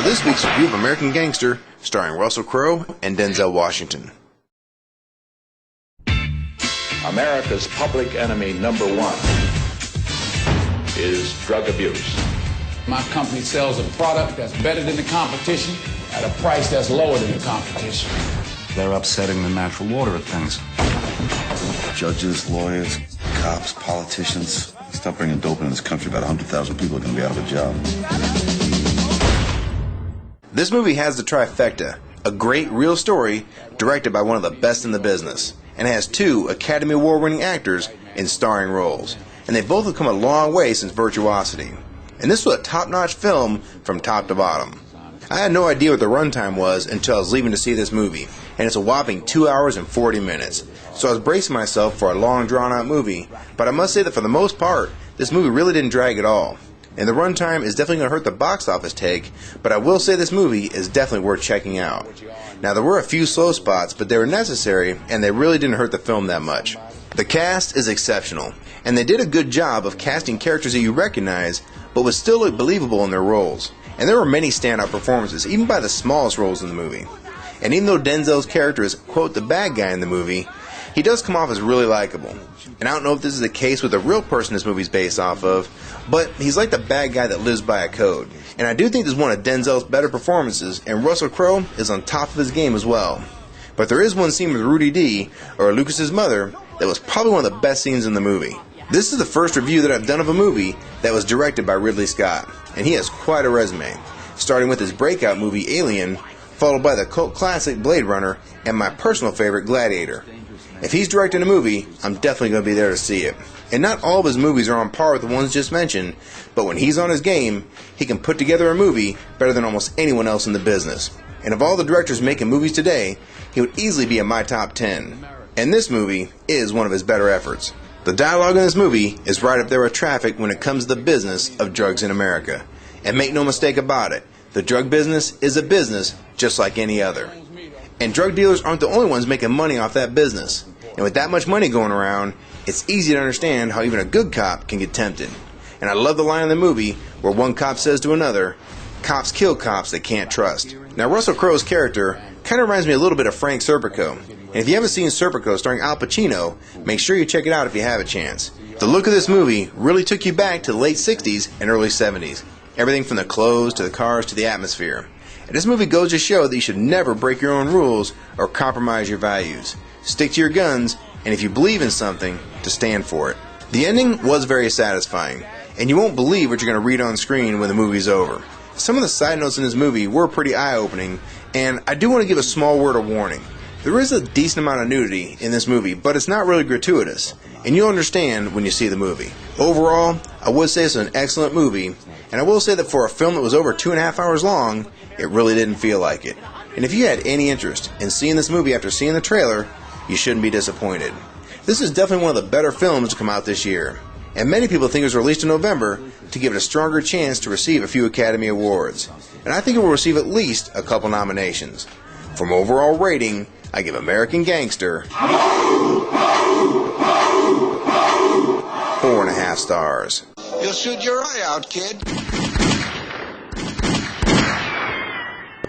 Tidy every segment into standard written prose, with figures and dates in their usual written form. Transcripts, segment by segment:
this week's review of American Gangster, starring Russell Crowe and Denzel Washington. America's public enemy number one is drug abuse. My company sells a product that's better than the competition at a price that's lower than the competition. They're upsetting the natural order of things. Judges, lawyers, cops, politicians. Stop bringing dope in this country, about 100,000 people are going to be out of a job. This movie has the trifecta: a great real story directed by one of the best in the business, and has two Academy Award-winning actors in starring roles. And they both have come a long way since Virtuosity. And this was a top-notch film from top to bottom. I had no idea what the runtime was until I was leaving to see this movie, and it's a whopping 2 hours and 40 minutes. So I was bracing myself for a long, drawn-out movie, but I must say that for the most part, this movie really didn't drag at all. And the runtime is definitely going to hurt the box office take, but I will say this movie is definitely worth checking out. Now, there were a few slow spots, but they were necessary, and they really didn't hurt the film that much. The cast is exceptional, and they did a good job of casting characters that you recognize, but would still look believable in their roles. And there were many standout performances, even by the smallest roles in the movie. And even though Denzel's character is, quote, the bad guy in the movie, he does come off as really likable. And I don't know if this is the case with the real person this movie's based off of, but he's like the bad guy that lives by a code. And I do think this is one of Denzel's better performances, and Russell Crowe is on top of his game as well. But there is one scene with Rudy D, or Lucas's mother, that was probably one of the best scenes in the movie. This is the first review that I've done of a movie that was directed by Ridley Scott, and he has quite a resume, starting with his breakout movie Alien, followed by the cult classic Blade Runner, and my personal favorite Gladiator. If he's directing a movie, I'm definitely going to be there to see it. And not all of his movies are on par with the ones just mentioned, but when he's on his game, he can put together a movie better than almost anyone else in the business. And of all the directors making movies today, he would easily be in my top 10. And this movie is one of his better efforts. The dialogue in this movie is right up there with traffic when it comes to the business of drugs in America. And make no mistake about it, the drug business is a business just like any other. And drug dealers aren't the only ones making money off that business. And with that much money going around, it's easy to understand how even a good cop can get tempted. And I love the line in the movie where one cop says to another, "Cops kill cops they can't trust." Now, Russell Crowe's character kind of reminds me a little bit of Frank Serpico. And if you haven't seen Serpico starring Al Pacino, make sure you check it out if you have a chance. The look of this movie really took you back to the late 60s and early 70s. Everything from the clothes to the cars to the atmosphere. And this movie goes to show that you should never break your own rules or compromise your values. Stick to your guns, and if you believe in something, to stand for it. The ending was very satisfying, and you won't believe what you're going to read on screen when the movie's over. Some of the side notes in this movie were pretty eye-opening, and I do want to give a small word of warning. There is a decent amount of nudity in this movie, but it's not really gratuitous, and you'll understand when you see the movie. Overall, I would say it's an excellent movie, and I will say that for a film that was over 2.5 hours long, it really didn't feel like it. And if you had any interest in seeing this movie after seeing the trailer, you shouldn't be disappointed. This is definitely one of the better films to come out this year, and many people think it was released in November to give it a stronger chance to receive a few Academy Awards, and I think it will receive at least a couple nominations. From overall rating, I give American Gangster 4.5 stars. You'll shoot your eye out, kid.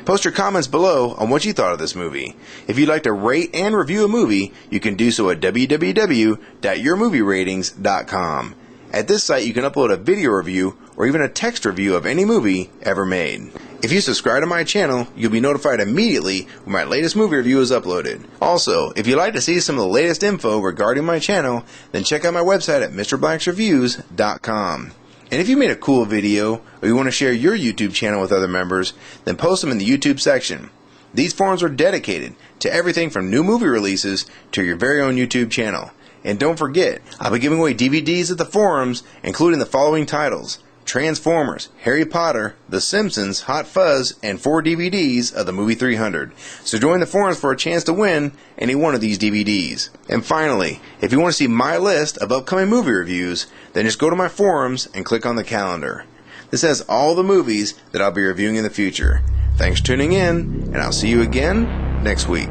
Post your comments below on what you thought of this movie. If you'd like to rate and review a movie, you can do so at www.yourmovieratings.com. At this site, you can upload a video review or even a text review of any movie ever made. If you subscribe to my channel, you'll be notified immediately when my latest movie review is uploaded. Also, if you'd like to see some of the latest info regarding my channel, then check out my website at MrBlacksReviews.com. And if you made a cool video, or you want to share your YouTube channel with other members, then post them in the YouTube section. These forums are dedicated to everything from new movie releases to your very own YouTube channel. And don't forget, I'll be giving away DVDs at the forums, including the following titles: Transformers, Harry Potter, The Simpsons, Hot Fuzz, and 4 DVDs of the movie 300. So join the forums for a chance to win any one of these DVDs. And finally, if you want to see my list of upcoming movie reviews, then just go to my forums and click on the calendar. This has all the movies that I'll be reviewing in the future. Thanks for tuning in, and I'll see you again next week.